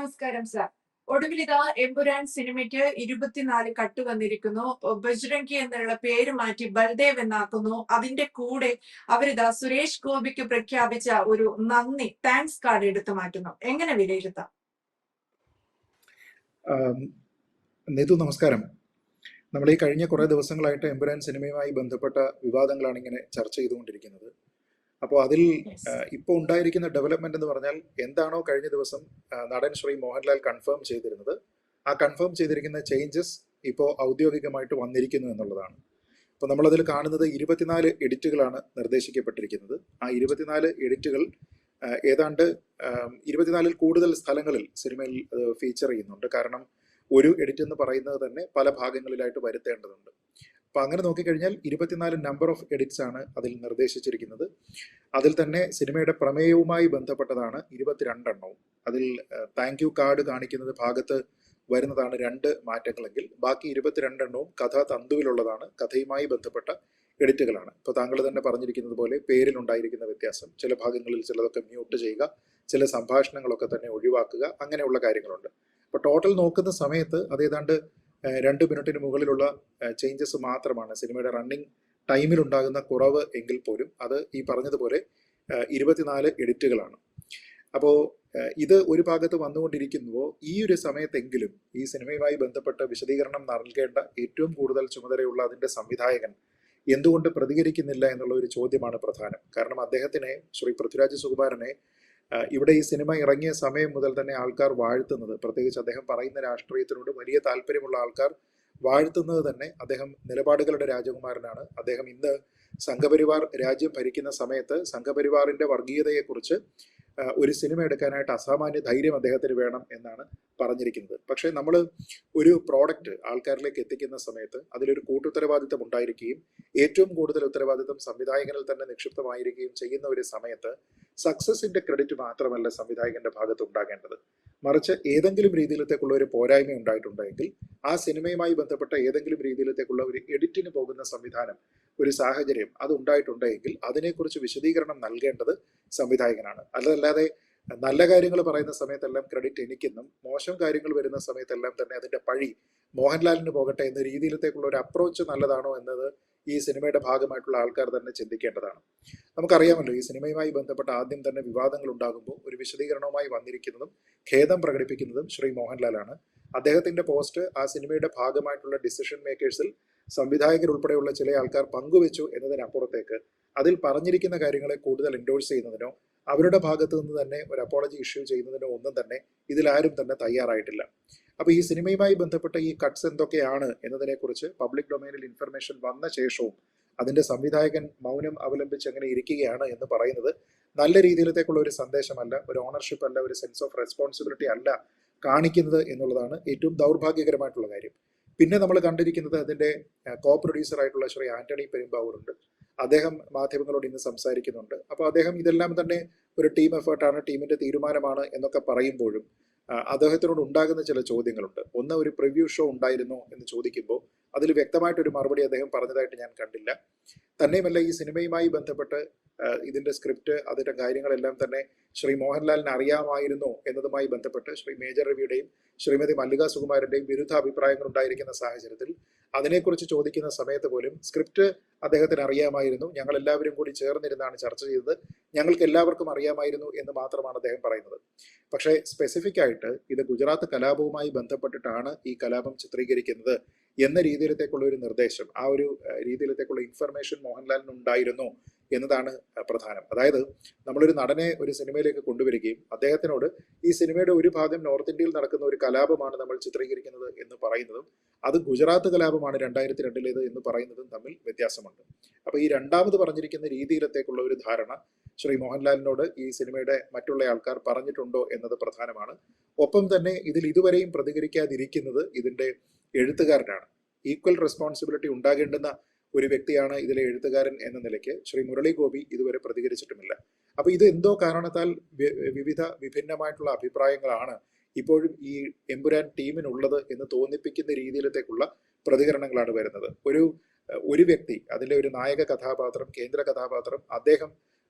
നമസ്കാരം സാർ. ഒടുവിലിതാ എമ്പുരാൻ സിനിമയ്ക്ക് 24 കട്ട് വന്നിരിക്കുന്നു. ബജ്രംഗി എന്നുള്ള പേര് മാറ്റി ബൽദേവ് എന്നാക്കുന്നു. അതിന്റെ കൂടെ അവരിതാ സുരേഷ് ഗോപിക്ക് പ്രഖ്യാപിച്ച ഒരു നന്ദി താങ്ക്സ് കാർഡ് എടുത്തു മാറ്റുന്നു. എങ്ങനെ വിലയിരുത്താം? നിതു നമസ്കാരം. നമ്മൾ ഈ കഴിഞ്ഞ കുറേ ദിവസങ്ങളായിട്ട് എമ്പുരാൻ സിനിമയുമായി ബന്ധപ്പെട്ട വിവാദങ്ങളാണ് ഇങ്ങനെ ചർച്ച ചെയ്തുകൊണ്ടിരിക്കുന്നത്. അപ്പോൾ അതിൽ ഇപ്പോൾ ഉണ്ടായിരിക്കുന്ന ഡെവലപ്മെന്റ് എന്ന് പറഞ്ഞാൽ എന്താണോ കഴിഞ്ഞ ദിവസം നടൻ ശ്രീ മോഹൻലാൽ കൺഫേം ചെയ്തിരുന്നത്, ആ കൺഫേം ചെയ്തിരിക്കുന്ന ചേഞ്ചസ് ഇപ്പോൾ ഔദ്യോഗികമായിട്ട് വന്നിരിക്കുന്നു എന്നുള്ളതാണ്. അപ്പോൾ നമ്മളതിൽ കാണുന്നത് 24 എഡിറ്റുകളാണ് നിർദ്ദേശിക്കപ്പെട്ടിരിക്കുന്നത്. ആ 24 എഡിറ്റുകൾ ഏതാണ്ട് 24-ൽ കൂടുതൽ സ്ഥലങ്ങളിൽ സിനിമയിൽ ഫീച്ചർ ചെയ്യുന്നുണ്ട്. കാരണം ഒരു എഡിറ്റ് എന്ന് പറയുന്നത് തന്നെ പല ഭാഗങ്ങളിലായിട്ട് വരുത്തേണ്ടതുണ്ട്. അപ്പം അങ്ങനെ നോക്കിക്കഴിഞ്ഞാൽ 24 നമ്പർ ഓഫ് എഡിറ്റ്സ് ആണ് അതിൽ നിർദ്ദേശിച്ചിരിക്കുന്നത്. അതിൽ തന്നെ സിനിമയുടെ പ്രമേയവുമായി ബന്ധപ്പെട്ടതാണ് 22 എണ്ണവും. അതിൽ താങ്ക് യു കാർഡ് കാണിക്കുന്നത് ഭാഗത്ത് വരുന്നതാണ് 2 മാറ്റങ്ങളെങ്കിൽ ബാക്കി 22 എണ്ണവും കഥാതന്തുവിലുള്ളതാണ്, കഥയുമായി ബന്ധപ്പെട്ട എഡിറ്റുകളാണ്. ഇപ്പോൾ താങ്കൾ തന്നെ പറഞ്ഞിരിക്കുന്നത് പോലെ പേരിലുണ്ടായിരിക്കുന്ന വ്യത്യാസം, ചില ഭാഗങ്ങളിൽ ചിലതൊക്കെ മ്യൂട്ട് ചെയ്യുക, ചില സംഭാഷണങ്ങളൊക്കെ തന്നെ ഒഴിവാക്കുക, അങ്ങനെയുള്ള കാര്യങ്ങളുണ്ട്. അപ്പോൾ ടോട്ടൽ നോക്കുന്ന സമയത്ത് അത് ഏതാണ്ട് 2 മിനിറ്റിന് മുകളിലുള്ള ചേഞ്ചസ് മാത്രമാണ്. സിനിമയുടെ റണ്ണിങ് ടൈമിലുണ്ടാകുന്ന കുറവ് എങ്കിൽ പോലും അത് ഈ പറഞ്ഞതുപോലെ 24 എഡിറ്റുകളാണ്. അപ്പോൾ ഇത് ഒരു ഭാഗത്ത് വന്നുകൊണ്ടിരിക്കുന്നുവോ ഈ ഒരു സമയത്തെങ്കിലും ഈ സിനിമയുമായി ബന്ധപ്പെട്ട വിശദീകരണം നൽകേണ്ട ഏറ്റവും കൂടുതൽ ചുമതലയുള്ള അതിൻ്റെ സംവിധായകൻ എന്തുകൊണ്ട് പ്രതികരിക്കുന്നില്ല എന്നുള്ള ഒരു ചോദ്യമാണ് പ്രധാനം. കാരണം അദ്ദേഹത്തിനെ, ശ്രീ പൃഥ്വിരാജ് സുകുമാരനെ, ഇവിടെ ഈ സിനിമ ഇറങ്ങിയ സമയം മുതൽ തന്നെ ആൾക്കാർ വാഴ്ത്തുന്നത്, പ്രത്യേകിച്ച് അദ്ദേഹം പറയുന്ന രാഷ്ട്രീയത്തിനോട് വലിയ താല്പര്യമുള്ള ആൾക്കാർ വാഴ്ത്തുന്നത് തന്നെ അദ്ദേഹം നിലപാടുകളുടെ രാജകുമാരനാണ്. അദ്ദേഹം ഇന്ന് സംഘപരിവാർ രാജ്യം ഭരിക്കുന്ന സമയത്ത് സംഘപരിവാറിന്റെ വർഗീയതയെക്കുറിച്ച് ഒരു സിനിമ എടുക്കാനായിട്ട് അസാമാന്യ ധൈര്യം അദ്ദേഹത്തിന് വേണം എന്നാണ് പറഞ്ഞിരിക്കുന്നത്. പക്ഷേ നമ്മൾ ഒരു പ്രോഡക്റ്റ് ആൾക്കാരിലേക്ക് എത്തിക്കുന്ന സമയത്ത് അതിലൊരു കൂട്ടുത്തരവാദിത്തം ഉണ്ടായിരിക്കുകയും ഏറ്റവും കൂടുതൽ ഉത്തരവാദിത്തം സംവിധായകനിൽ തന്നെ നിക്ഷിപ്തമായിരിക്കുകയും ചെയ്യുന്ന ഒരു സമയത്ത് സക്സസിന്റെ ക്രെഡിറ്റ് മാത്രമല്ല സംവിധായകന്റെ ഭാഗത്ത് ഉണ്ടാകേണ്ടത്, മറിച്ച് ഏതെങ്കിലും രീതിയിലത്തേക്കുള്ള ഒരു പോരായ്മ ഉണ്ടായിട്ടുണ്ടെങ്കിൽ ആ സിനിമയുമായി ബന്ധപ്പെട്ട ഏതെങ്കിലും രീതിയിലത്തേക്കുള്ള ഒരു എഡിറ്റിന് പോകുന്ന സംവിധാനം, ഒരു സാഹചര്യം അത് ഉണ്ടായിട്ടുണ്ടെങ്കിൽ അതിനെക്കുറിച്ച് വിശദീകരണം നൽകേണ്ടത് സംവിധായകനാണ്. അതല്ലാതെ നല്ല കാര്യങ്ങൾ പറയുന്ന സമയത്തെല്ലാം ക്രെഡിറ്റ് എനിക്കെന്നും മോശം കാര്യങ്ങൾ വരുന്ന സമയത്തെല്ലാം തന്നെ അതിന്റെ പഴി മോഹൻലാലിന് പോകട്ടെ എന്ന രീതിയിലത്തേക്കുള്ള ഒരു അപ്രോച്ച് നല്ലതാണോ എന്നത് ഈ സിനിമയുടെ ഭാഗമായിട്ടുള്ള ആൾക്കാർ തന്നെ ചിന്തിക്കേണ്ടതാണ്. നമുക്കറിയാമല്ലോ, ഈ സിനിമയുമായി ബന്ധപ്പെട്ട ആദ്യം തന്നെ വിവാദങ്ങൾ ഉണ്ടാകുമ്പോൾ ഒരു വിശദീകരണവുമായി വന്നിരിക്കുന്നതും ഖേദം പ്രകടിപ്പിക്കുന്നതും ശ്രീ മോഹൻലാലാണ്. അദ്ദേഹത്തിന്റെ പോസ്റ്റ് ആ സിനിമയുടെ ഭാഗമായിട്ടുള്ള ഡിസിഷൻ മേക്കേഴ്സിൽ സംവിധായകരുൾപ്പെടെയുള്ള ചില ആൾക്കാർ പങ്കുവെച്ചു എന്നതിനപ്പുറത്തേക്ക് അതിൽ പറഞ്ഞിരിക്കുന്ന കാര്യങ്ങളെ കൂടുതൽ എൻഡോഴ്സ് ചെയ്യുന്നതിനോ അവരുടെ ഭാഗത്തു നിന്ന് തന്നെ ഒരു അപ്പോളജി ഇഷ്യൂ ചെയ്യുന്നതിനോ ഒന്നും തന്നെ ഇതിലാരും തന്നെ തയ്യാറായിട്ടില്ല. അപ്പോൾ ഈ സിനിമയുമായി ബന്ധപ്പെട്ട ഈ കട്ട്സ് എന്തൊക്കെയാണ് എന്നതിനെക്കുറിച്ച് പബ്ലിക് ഡൊമൈനിൽ ഇൻഫർമേഷൻ വന്ന ശേഷവും അതിന്റെ സംവിധായകൻ മൗനം അവലംബിച്ച് അങ്ങനെ ഇരിക്കുകയാണ് എന്ന് പറയുന്നത് നല്ല രീതിയിലത്തേക്കുള്ള ഒരു സന്ദേശമല്ല, ഒരു ഓണർഷിപ്പ് അല്ല, ഒരു സെൻസ് ഓഫ് റെസ്പോൺസിബിലിറ്റി അല്ല കാണിക്കുന്നത് എന്നുള്ളതാണ് ഏറ്റവും ദൗർഭാഗ്യകരമായിട്ടുള്ള കാര്യം. പിന്നെ നമ്മൾ കണ്ടിരിക്കുന്നത് അതിന്റെ കോ പ്രൊഡ്യൂസർ ആയിട്ടുള്ള ശ്രീ ആന്റണി പെരുമ്പാവൂരുണ്ട്. അദ്ദേഹം മാധ്യമങ്ങളോട് ഇന്ന് സംസാരിക്കുന്നുണ്ട്. അപ്പോൾ അദ്ദേഹം ഇതെല്ലാം തന്നെ ഒരു ടീം എഫേർട്ടാണ്, ടീമിന്റെ തീരുമാനമാണ് എന്നൊക്കെ പറയുമ്പോഴും അദ്ദേഹത്തിനോട് ഉണ്ടാകുന്ന ചില ചോദ്യങ്ങളുണ്ട്. ഒന്ന്, ഒരു പ്രിവ്യൂ ഷോ ഉണ്ടായിരുന്നോ എന്ന് ചോദിക്കുമ്പോൾ അതിൽ വ്യക്തമായിട്ടൊരു മറുപടി അദ്ദേഹം പറഞ്ഞതായിട്ട് ഞാൻ കണ്ടില്ല. തന്നെയുമല്ല, ഈ സിനിമയുമായി ബന്ധപ്പെട്ട് ഇതിന്റെ സ്ക്രിപ്റ്റ്, അതിന്റെ കാര്യങ്ങളെല്ലാം തന്നെ ശ്രീ മോഹൻലാലിന് അറിയാമായിരുന്നോ എന്നതുമായി ബന്ധപ്പെട്ട് ശ്രീ മേജർ രവിയുടെയും ശ്രീമതി മല്ലിക സുകുമാരന്റെയും വിരുദ്ധ അഭിപ്രായങ്ങൾ ഉണ്ടായിരിക്കുന്ന സാഹചര്യത്തിൽ അതിനെക്കുറിച്ച് ചോദിക്കുന്ന സമയത്ത് പോലും സ്ക്രിപ്റ്റ് അദ്ദേഹത്തിന് അറിയാമായിരുന്നു, ഞങ്ങൾ എല്ലാവരും കൂടി ചേർന്നിരുന്നാണ് ചർച്ച ചെയ്തത്, ഞങ്ങൾക്ക് എല്ലാവർക്കും അറിയാമായിരുന്നു എന്ന് മാത്രമാണ് അദ്ദേഹം പറയുന്നത്. പക്ഷേ സ്പെസിഫിക് ആയിട്ട് ഇത് ഗുജറാത്ത് കലാപവുമായി ബന്ധപ്പെട്ടിട്ടാണ് ഈ കലാപം ചിത്രീകരിക്കുന്നത് എന്ന രീതിയിലത്തേക്കുള്ള ഒരു നിർദ്ദേശം, ആ ഒരു രീതിയിലത്തേക്കുള്ള ഇൻഫർമേഷൻ മോഹൻലാലിന് ഉണ്ടായിരുന്നു എന്നതാണ് പ്രധാനം. അതായത് നമ്മളൊരു നടനെ ഒരു സിനിമയിലേക്ക് കൊണ്ടുവരികയും അദ്ദേഹത്തിനോട് ഈ സിനിമയുടെ ഒരു ഭാഗം നോർത്ത് ഇന്ത്യയിൽ നടക്കുന്ന ഒരു കലാപമാണ് നമ്മൾ ചിത്രീകരിക്കുന്നത് എന്ന് പറയുന്നതും അത് ഗുജറാത്ത് കലാപമാണ് 2002 എന്ന് പറയുന്നതും തമ്മിൽ വ്യത്യാസമുണ്ട്. അപ്പൊ ഈ രണ്ടാമത് പറഞ്ഞിരിക്കുന്ന രീതിയിലത്തേക്കുള്ള ഒരു ധാരണ ശ്രീ മോഹൻലാലിനോട് ഈ സിനിമയുടെ മറ്റുള്ള ആൾക്കാർ പറഞ്ഞിട്ടുണ്ടോ എന്നത് പ്രധാനമാണ്. ഒപ്പം തന്നെ ഇതിൽ ഇതുവരെയും പ്രതികരിക്കാതിരിക്കുന്നത് ഇതിന്റെ എഴുത്തുകാരനാണ്. ഈക്വൽ റെസ്പോൺസിബിലിറ്റി ഉണ്ടാകേണ്ടുന്ന ഒരു വ്യക്തിയാണ് ഇതിലെ എഴുത്തുകാരൻ എന്ന നിലയ്ക്ക് ശ്രീ മുരളി ഗോപി ഇതുവരെ പ്രതികരിച്ചിട്ടുമില്ല. അപ്പൊ ഇത് എന്തോ കാരണത്താൽ വിഭിന്നമായിട്ടുള്ള അഭിപ്രായങ്ങളാണ് ഇപ്പോഴും ഈ എമ്പുരാൻ ടീമിനുള്ളത് എന്ന് തോന്നിപ്പിക്കുന്ന രീതിയിലത്തേക്കുള്ള പ്രതികരണങ്ങളാണ് വരുന്നത്. ഒരു വ്യക്തി, അതിലെ ഒരു നായക കഥാപാത്രം, കേന്ദ്ര കഥാപാത്രം, അദ്ദേഹം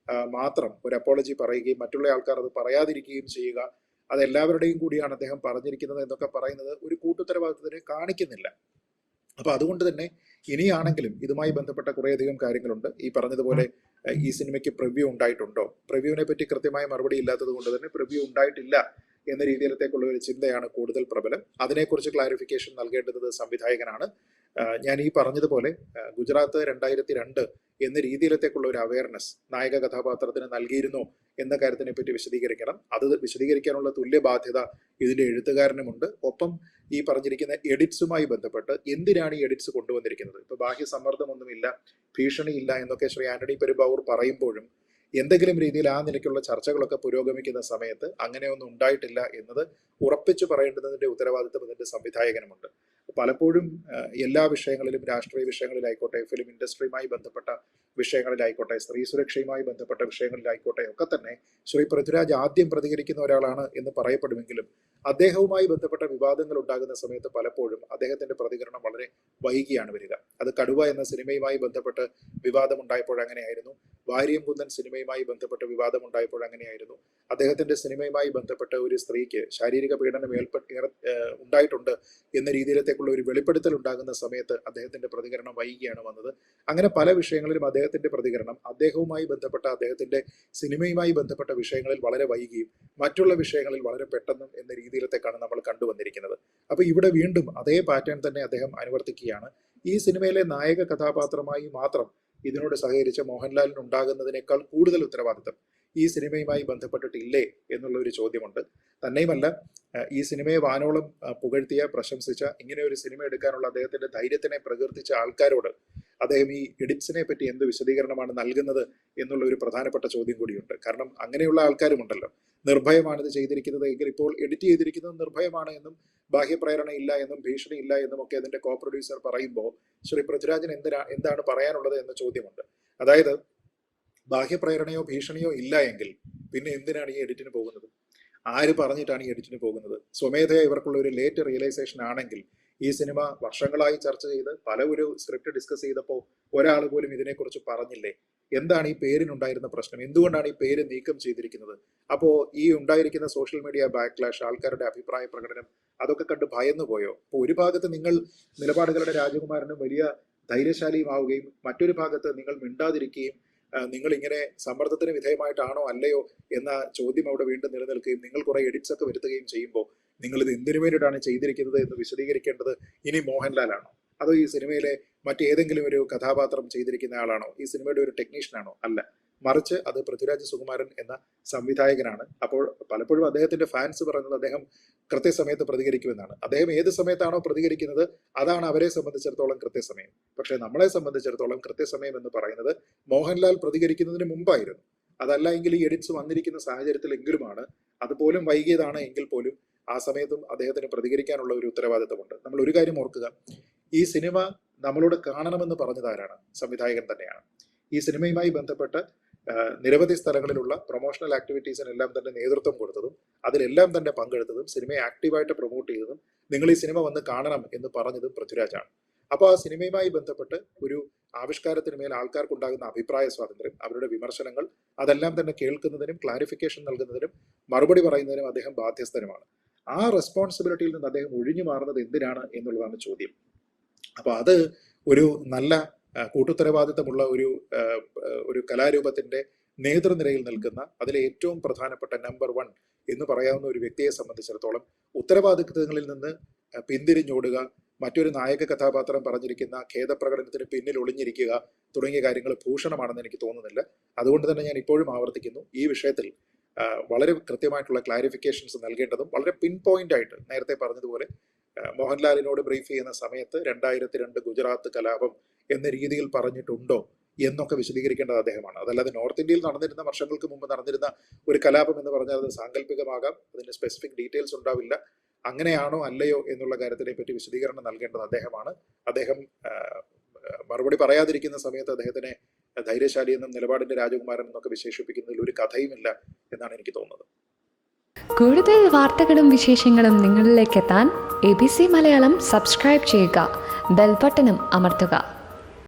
മാത്രം ഒരു അപ്പോളജി പറയുകയും മറ്റുള്ള ആൾക്കാർ അത് പറയാതിരിക്കുകയും ചെയ്യുക, അതെല്ലാവരുടെയും കൂടിയാണ് അദ്ദേഹം പറഞ്ഞിരിക്കുന്നത് എന്നൊക്കെ പറയുന്നത് ഒരു കൂട്ടുത്തരവാദിത്തത്തിനെ കാണിക്കുന്നില്ല. അപ്പൊ അതുകൊണ്ട് തന്നെ ഇനിയാണെങ്കിലും ഇതുമായി ബന്ധപ്പെട്ട കുറേയധികം കാര്യങ്ങളുണ്ട്. ഈ പറഞ്ഞതുപോലെ ഈ സിനിമയ്ക്ക് പ്രിവ്യൂ ഉണ്ടായിട്ടുണ്ടോ, പ്രിവ്യൂവിനെ പറ്റി കൃത്യമായ മറുപടി ഇല്ലാത്തത് കൊണ്ട് തന്നെ പ്രിവ്യൂ ഉണ്ടായിട്ടില്ല എന്ന രീതിയിലത്തേക്കുള്ള ഒരു ചിന്തയാണ് കൂടുതൽ പ്രബലം. അതിനെക്കുറിച്ച് ക്ലാരിഫിക്കേഷൻ നൽകേണ്ടത് സംവിധായകനാണ്. ഞാൻ ഈ പറഞ്ഞതുപോലെ ഗുജറാത്ത് 2002 എന്ന രീതിയിലത്തേക്കുള്ള ഒരു അവയർനെസ് നായക കഥാപാത്രത്തിന് നൽകിയിരുന്നോ എന്ന കാര്യത്തിനെ പറ്റി വിശദീകരിക്കണം. അത് വിശദീകരിക്കാനുള്ള തുല്യ ബാധ്യത ഇതിന്റെ എഴുത്തുകാരനുമുണ്ട്. ഒപ്പം ഈ പറഞ്ഞിരിക്കുന്ന എഡിറ്റ്സുമായി ബന്ധപ്പെട്ട് എന്തിനാണ് ഈ എഡിറ്റ്സ് കൊണ്ടുവന്നിരിക്കുന്നത്, ഇപ്പൊ ബാഹ്യ സമ്മർദ്ദമൊന്നുമില്ല, ഭീഷണിയില്ല എന്നൊക്കെ ശ്രീ ആന്റണി പെരുമ്പാവൂർ പറയുമ്പോഴും എന്തെങ്കിലും രീതിയിൽ ആ നിലയ്ക്കുള്ള ചർച്ചകളൊക്കെ പുരോഗമിക്കുന്ന സമയത്ത് അങ്ങനെയൊന്നും ഉണ്ടായിട്ടില്ല എന്നത് ഉറപ്പിച്ചു പറയേണ്ടതിന്റെ ഉത്തരവാദിത്വം ഇതിന്റെ സംവിധായകനുമുണ്ട്. പലപ്പോഴും എല്ലാ വിഷയങ്ങളിലും, രാഷ്ട്രീയ വിഷയങ്ങളിലായിക്കോട്ടെ, ഫിലിം ഇൻഡസ്ട്രിയുമായി ബന്ധപ്പെട്ട വിഷയങ്ങളിലായിക്കോട്ടെ, സ്ത്രീ സുരക്ഷയുമായി ബന്ധപ്പെട്ട വിഷയങ്ങളിലായിക്കോട്ടെ ഒക്കെ തന്നെ ശ്രീ പൃഥ്വിരാജ് ആദ്യം പ്രതികരിക്കുന്ന ഒരാളാണ് എന്ന് പറയപ്പെടുമെങ്കിലും അദ്ദേഹവുമായി ബന്ധപ്പെട്ട വിവാദങ്ങൾ ഉണ്ടാകുന്ന സമയത്ത് പലപ്പോഴും അദ്ദേഹത്തിന്റെ പ്രതികരണം വളരെ വൈകിയാണ് വരിക. അത് കടുവ എന്ന സിനിമയുമായി ബന്ധപ്പെട്ട് വിവാദമുണ്ടായപ്പോൾ അങ്ങനെയായിരുന്നു, വാര്യം കുന്നൻ സിനിമയുമായി ബന്ധപ്പെട്ട് വിവാദമുണ്ടായപ്പോൾ അങ്ങനെയായിരുന്നു, അദ്ദേഹത്തിന്റെ സിനിമയുമായി ബന്ധപ്പെട്ട് ഒരു സ്ത്രീക്ക് ശാരീരിക പീഡനം ഉണ്ടായിട്ടുണ്ട് എന്ന രീതിയിലത്തേക്കുള്ള ഒരു വെളിപ്പെടുത്തൽ ഉണ്ടാകുന്ന സമയത്ത് അദ്ദേഹത്തിന്റെ പ്രതികരണം വൈകിയാണ് വന്നത്. അങ്ങനെ പല വിഷയങ്ങളിലും അദ്ദേഹത്തിന്റെ പ്രതികരണം അദ്ദേഹവുമായി ബന്ധപ്പെട്ട, അദ്ദേഹത്തിന്റെ സിനിമയുമായി ബന്ധപ്പെട്ട വിഷയങ്ങളിൽ വളരെ വൈകിയും മറ്റുള്ള വിഷയങ്ങളിൽ വളരെ പെട്ടെന്നും എന്ന രീതിയിലത്തേക്കാണ് നമ്മൾ കണ്ടുവന്നിരിക്കുന്നത്. അപ്പൊ ഇവിടെ വീണ്ടും അതേ പാറ്റേൺ തന്നെ അദ്ദേഹം അനുവർത്തിക്കുകയാണ്. ഈ സിനിമയിലെ നായക കഥാപാത്രമായി മാത്രം ഇതിനോട് സഹകരിച്ച മോഹൻലാലിന് ഉണ്ടാകുന്നതിനേക്കാൾ കൂടുതൽ ഉത്തരവാദിത്തം ഈ സിനിമയുമായി ബന്ധപ്പെട്ടിട്ടില്ലേ എന്നുള്ള ഒരു ചോദ്യമുണ്ട്. തന്നെയുമല്ല, ഈ സിനിമയെ വാനോളം പുകഴ്ത്തിയ, പ്രശംസിച്ച, ഇങ്ങനെ ഒരു സിനിമ എടുക്കാനുള്ള അദ്ദേഹത്തിന്റെ ധൈര്യത്തിനെ പ്രകീർത്തിച്ച ആൾക്കാരോട് അദ്ദേഹം ഈ എഡിറ്റ്സിനെ പറ്റി എന്ത് വിശദീകരണമാണ് നൽകുന്നത് എന്നുള്ള ഒരു പ്രധാനപ്പെട്ട ചോദ്യം കൂടിയുണ്ട്. കാരണം അങ്ങനെയുള്ള ആൾക്കാരുമുണ്ടല്ലോ, നിർഭയമാണ് ഇത് ചെയ്തിരിക്കുന്നത് എങ്കിൽ ഇപ്പോൾ എഡിറ്റ് ചെയ്തിരിക്കുന്നത് നിർഭയമാണ് എന്നും ബാഹ്യപ്രേരണ ഇല്ല എന്നും ഭീഷണി ഇല്ല എന്നും ഒക്കെ അതിന്റെ കോ പ്രൊഡ്യൂസർ പറയുമ്പോൾ ശ്രീ പൃഥ്വിരാജൻ എന്താണ് പറയാനുള്ളത് എന്ന ചോദ്യമുണ്ട്. അതായത് ബാഹ്യപ്രേരണയോ ഭീഷണിയോ ഇല്ല എങ്കിൽ പിന്നെ എന്തിനാണ് ഈ എഡിറ്റിന് പോകുന്നത്? ആര് പറഞ്ഞിട്ടാണ് ഈ എഡിറ്റിന് പോകുന്നത്? സ്വമേധയാ ഇവർക്കുള്ള ഒരു ലേറ്റ് റിയലൈസേഷൻ ആണെങ്കിൽ ഈ സിനിമ വർഷങ്ങളായി ചർച്ച ചെയ്ത് പല ഒരു സ്ക്രിപ്റ്റ് ഡിസ്കസ് ചെയ്തപ്പോൾ ഒരാൾ പോലും ഇതിനെക്കുറിച്ച് പറഞ്ഞില്ലേ? എന്താണ് ഈ പേരിനുണ്ടായിരുന്ന പ്രശ്നം? എന്തുകൊണ്ടാണ് ഈ പേര് നീക്കം ചെയ്തിരിക്കുന്നത്? അപ്പോൾ ഈ ഉണ്ടായിരിക്കുന്ന സോഷ്യൽ മീഡിയ ബാക്ക്ലാഷ്, ആൾക്കാരുടെ അഭിപ്രായ പ്രകടനം, അതൊക്കെ കണ്ട് ഭയന്നു പോയോ? അപ്പോൾ ഒരു ഭാഗത്ത് നിങ്ങൾ നിലപാടുകളുടെ രാജകുമാരനും വലിയ ധൈര്യശാലിയുമാവുകയും മറ്റൊരു ഭാഗത്ത് നിങ്ങൾ മിണ്ടാതിരിക്കുകയും നിങ്ങൾ ഇങ്ങനെ സമ്മർദ്ദത്തിന് വിധേയമായിട്ടാണോ അല്ലയോ എന്ന ചോദ്യം അവിടെ വീണ്ടും നിലനിൽക്കുകയും നിങ്ങൾ കുറെ എഡിറ്റ്സ് ഒക്കെ വരുത്തുകയും ചെയ്യുമ്പോൾ നിങ്ങൾ ഇത് എന്തിനു വേണ്ടിയിട്ടാണ് ചെയ്തിരിക്കുന്നത് എന്ന് വിശദീകരിക്കേണ്ടത് ഇനി മോഹൻലാലാണോ, അതോ ഈ സിനിമയിലെ മറ്റേതെങ്കിലും ഒരു കഥാപാത്രം ചെയ്തിരിക്കുന്ന ആളാണോ, ഈ സിനിമയുടെ ഒരു ടെക്നീഷ്യനാണോ? അല്ല, മറിച്ച് അത് പൃഥ്വിരാജ് സുകുമാരൻ എന്ന സംവിധായകനാണ്. അപ്പോൾ പലപ്പോഴും അദ്ദേഹത്തിന്റെ ഫാൻസ് പറയുന്നത് അദ്ദേഹം കൃത്യസമയത്ത് പ്രതികരിക്കുമെന്നാണ്. അദ്ദേഹം ഏത് സമയത്താണോ പ്രതികരിക്കുന്നത് അതാണ് അവരെ സംബന്ധിച്ചിടത്തോളം കൃത്യസമയം. പക്ഷെ നമ്മളെ സംബന്ധിച്ചിടത്തോളം കൃത്യസമയം എന്ന് പറയുന്നത് മോഹൻലാൽ പ്രതികരിക്കുന്നതിന് മുമ്പായിരുന്നു. അതല്ല എങ്കിൽ ഈ എഡിറ്റ്സ് വന്നിരിക്കുന്ന സാഹചര്യത്തിലെങ്കിലുമാണ്. അതുപോലും വൈകിയതാണ് എങ്കിൽ പോലും ആ സമയത്തും അദ്ദേഹത്തിന് പ്രതികരിക്കാനുള്ള ഒരു ഉത്തരവാദിത്തമുണ്ട്. നമ്മൾ ഒരു കാര്യം ഓർക്കുക, ഈ സിനിമ നമ്മളോട് കാണണമെന്ന് പറഞ്ഞത് ആരാണ്? സംവിധായകൻ തന്നെയാണ്. ഈ സിനിമയുമായി ബന്ധപ്പെട്ട് നിരവധി സ്ഥലങ്ങളിലുള്ള പ്രൊമോഷണൽ ആക്ടിവിറ്റീസിനെല്ലാം തന്നെ നേതൃത്വം കൊടുത്തതും അതിലെല്ലാം തന്നെ പങ്കെടുത്തതും സിനിമയെ ആക്റ്റീവായിട്ട് പ്രൊമോട്ട് ചെയ്തതും നിങ്ങൾ ഈ സിനിമ വന്ന് കാണണം എന്ന് പറഞ്ഞതും പൃഥ്വിരാജാണ്. അപ്പോൾ ആ സിനിമയുമായി ബന്ധപ്പെട്ട് ഒരു ആവിഷ്കാരത്തിന് മേൽ ആൾക്കാർക്കുണ്ടാകുന്ന അഭിപ്രായ സ്വാതന്ത്ര്യം, അവരുടെ വിമർശനങ്ങൾ, അതെല്ലാം തന്നെ കേൾക്കുന്നതിനും ക്ലാരിഫിക്കേഷൻ നൽകുന്നതിനും മറുപടി പറയുന്നതിനും അദ്ദേഹം ബാധ്യസ്ഥനുമാണ്. ആ റെസ്പോൺസിബിലിറ്റിയിൽ നിന്ന് അദ്ദേഹം ഒഴിഞ്ഞു മാറുന്നത് എന്തിനാണ് എന്നുള്ളതാണ് ചോദ്യം. അപ്പോൾ അത് ഒരു നല്ല കൂട്ടുത്തരവാദിത്തമുള്ള ഒരു കലാരൂപത്തിന്റെ നേതൃനിരയിൽ നിൽക്കുന്ന, അതിലെ ഏറ്റവും പ്രധാനപ്പെട്ട നമ്പർ 1 എന്ന് പറയാവുന്ന ഒരു വ്യക്തിയെ സംബന്ധിച്ചിടത്തോളം ഉത്തരവാദിത്തങ്ങളിൽ നിന്ന് പിന്തിരിഞ്ഞോടുക, മറ്റൊരു നായക കഥാപാത്രം പറഞ്ഞിരിക്കുന്ന ഖേദപ്രകടനത്തിന് പിന്നിൽ ഒളിഞ്ഞിരിക്കുക തുടങ്ങിയ കാര്യങ്ങൾ ഭൂഷണമാണെന്ന് എനിക്ക് തോന്നുന്നില്ല. അതുകൊണ്ട് തന്നെ ഞാൻ ഇപ്പോഴും ആവർത്തിക്കുന്നു, ഈ വിഷയത്തിൽ വളരെ കൃത്യമായിട്ടുള്ള ക്ലാരിഫിക്കേഷൻസ് നൽകേണ്ടതും വളരെ പിൻ പോയിന്റ് ആയിട്ട് നേരത്തെ പറഞ്ഞതുപോലെ മോഹൻലാലിനോട് ബ്രീഫ് ചെയ്യുന്ന സമയത്ത് 2002 ഗുജറാത്ത് കലാപം എന്ന രീതിയിൽ പറഞ്ഞിട്ടുണ്ടോ എന്നൊക്കെ വിശദീകരിക്കേണ്ടത് അദ്ദേഹമാണ്. അതല്ലാതെ നോർത്ത് ഇന്ത്യയിൽ നടന്നിരുന്ന, വർഷങ്ങൾക്ക് മുമ്പ് നടന്നിരുന്ന ഒരു കലാപം എന്ന് പറഞ്ഞാൽ അത് സാങ്കല്പികമാകാം, അതിന്റെ സ്പെസിഫിക് ഡീറ്റെയിൽസ് ഉണ്ടാവില്ല. അങ്ങനെയാണോ അല്ലയോ എന്നുള്ള കാര്യത്തിനെ പറ്റി വിശദീകരണം നൽകേണ്ടത് അദ്ദേഹമാണ്. അദ്ദേഹം മറുപടി പറയാതിരിക്കുന്ന സമയത്ത് അദ്ദേഹത്തിനെ ധൈര്യശാലി എന്നും നിലപാടിന്റെ രാജകുമാരൻ എന്നൊക്കെ വിശേഷിപ്പിക്കുന്നതിൽ ഒരു കഥയുമില്ല എന്നാണ് എനിക്ക് തോന്നുന്നത്. കൂടുതൽ വാർത്തകളും വിശേഷങ്ങളും നിങ്ങളിലേക്ക് എത്താൻ ABC മലയാളം സബ്സ്ക്രൈബ് ചെയ്യുക, ബെൽ ബട്ടണും അമർത്തുക.